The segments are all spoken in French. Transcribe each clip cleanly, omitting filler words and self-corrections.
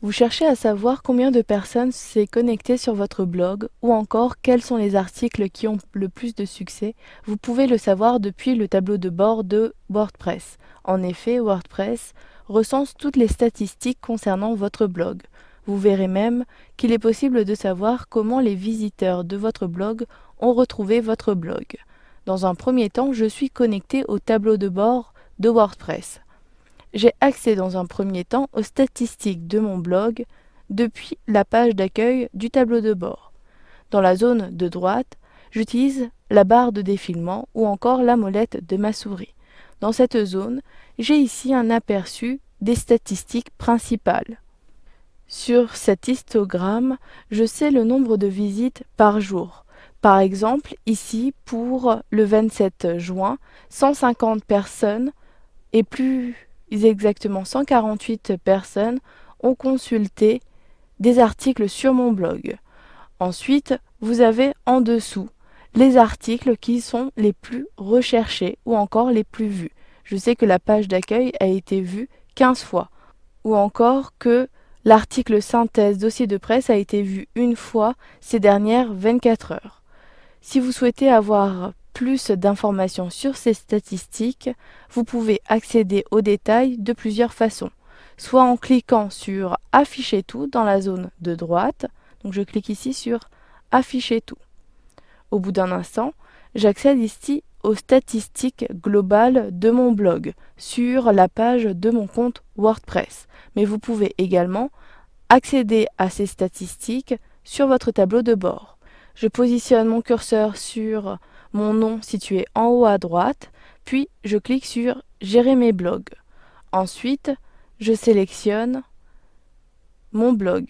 Vous cherchez à savoir combien de personnes s'est connecté sur votre blog ou encore quels sont les articles qui ont le plus de succès. Vous pouvez le savoir depuis le tableau de bord de WordPress. En effet, WordPress recense toutes les statistiques concernant votre blog. Vous verrez même qu'il est possible de savoir comment les visiteurs de votre blog ont retrouvé votre blog. Dans un premier temps, je suis connecté au tableau de bord de WordPress. J'ai accès dans un premier temps aux statistiques de mon blog depuis la page d'accueil du tableau de bord. Dans la zone de droite, j'utilise la barre de défilement ou encore la molette de ma souris. Dans cette zone, j'ai ici un aperçu des statistiques principales. Sur cet histogramme, je sais le nombre de visites par jour. Par exemple, ici, pour le 27 juin, 150 personnes et plus exactement 148 personnes ont consulté des articles sur mon blog. Ensuite, vous avez en dessous les articles qui sont les plus recherchés ou encore les plus vus. Je sais que la page d'accueil a été vue 15 fois ou encore que l'article synthèse dossier de presse a été vu une fois ces dernières 24 heures. Si vous souhaitez avoir plus d'informations sur ces statistiques, vous pouvez accéder aux détails de plusieurs façons. Soit en cliquant sur Afficher tout dans la zone de droite, donc je clique ici sur Afficher tout. Au bout d'un instant, j'accède ici aux statistiques globales de mon blog sur la page de mon compte WordPress. Mais vous pouvez également accéder à ces statistiques sur votre tableau de bord. Je positionne mon curseur sur mon nom situé en haut à droite, puis je clique sur Gérer mes blogs. Ensuite, je sélectionne mon blog.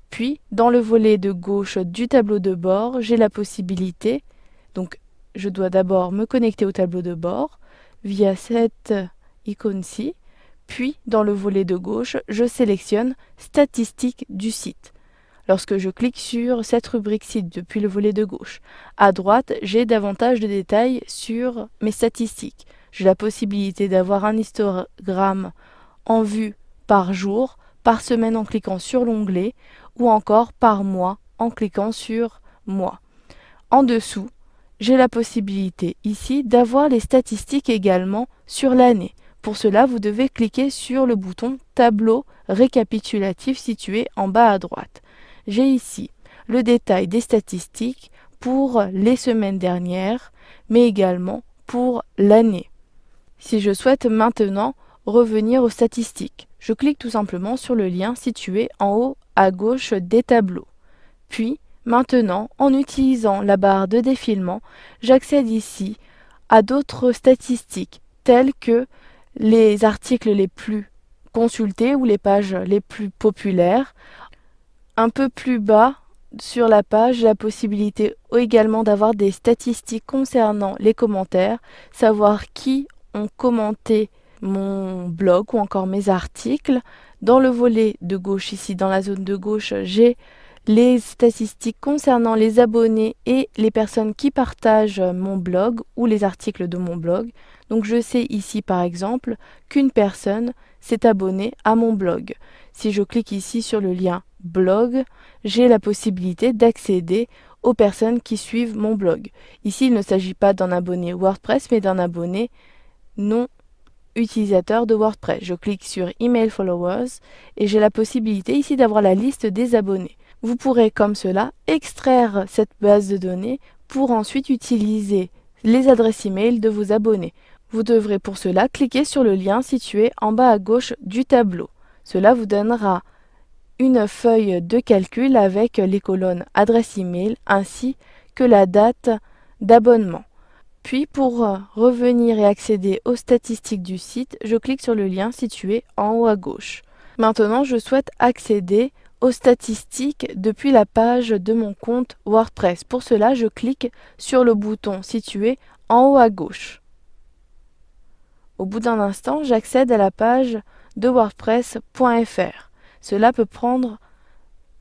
Puis, dans le volet de gauche du tableau de bord, j'ai la possibilité, donc je dois d'abord me connecter au tableau de bord via cette icône-ci, puis dans le volet de gauche, je sélectionne Statistiques du site. Lorsque je clique sur cette rubrique site depuis le volet de gauche, à droite, j'ai davantage de détails sur mes statistiques. J'ai la possibilité d'avoir un histogramme en vue par jour, par semaine en cliquant sur l'onglet, ou encore par mois en cliquant sur mois. En dessous, j'ai la possibilité ici d'avoir les statistiques également sur l'année. Pour cela, vous devez cliquer sur le bouton Tableau récapitulatif situé en bas à droite. J'ai ici le détail des statistiques pour les semaines dernières, mais également pour l'année. Si je souhaite maintenant revenir aux statistiques, je clique tout simplement sur le lien situé en haut à gauche des tableaux. Puis, maintenant, en utilisant la barre de défilement, j'accède ici à d'autres statistiques, telles que les articles les plus consultés ou les pages les plus populaires. Un peu plus bas sur la page, la possibilité également d'avoir des statistiques concernant les commentaires, savoir qui ont commenté mon blog ou encore mes articles. Dans le volet de gauche ici, dans la zone de gauche, j'ai les statistiques concernant les abonnés et les personnes qui partagent mon blog ou les articles de mon blog. Donc je sais ici par exemple qu'une personne s'est abonnée à mon blog. Si je clique ici sur le lien blog, j'ai la possibilité d'accéder aux personnes qui suivent mon blog. Ici, il ne s'agit pas d'un abonné WordPress, mais d'un abonné non utilisateur de WordPress. Je clique sur Email Followers et j'ai la possibilité ici d'avoir la liste des abonnés. Vous pourrez comme cela extraire cette base de données pour ensuite utiliser les adresses email de vos abonnés. Vous devrez pour cela cliquer sur le lien situé en bas à gauche du tableau. Cela vous donnera une feuille de calcul avec les colonnes adresse email ainsi que la date d'abonnement. Puis pour revenir et accéder aux statistiques du site, je clique sur le lien situé en haut à gauche. Maintenant, je souhaite accéder aux statistiques depuis la page de mon compte WordPress. Pour cela, je clique sur le bouton situé en haut à gauche. Au bout d'un instant, j'accède à la page de wordpress.fr. Cela peut prendre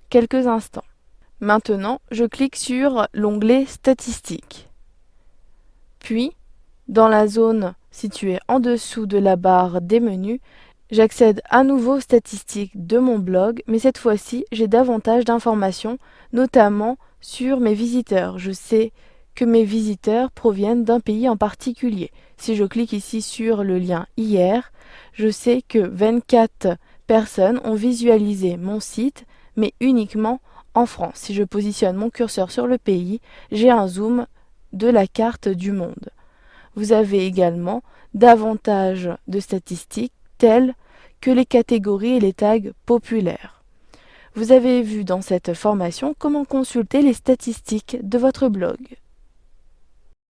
quelques instants. Maintenant, je clique sur l'onglet Statistiques. Puis, dans la zone située en dessous de la barre des menus, J'accède à nouveau aux statistiques de mon blog, mais cette fois-ci, j'ai davantage d'informations, notamment sur mes visiteurs. Je sais que mes visiteurs proviennent d'un pays en particulier. Si je clique ici sur le lien hier, je sais que 24 personnes ont visualisé mon site, mais uniquement en France. Si je positionne mon curseur sur le pays, j'ai un zoom de la carte du monde. Vous avez également davantage de statistiques telles que les catégories et les tags populaires. Vous avez vu dans cette formation comment consulter les statistiques de votre blog.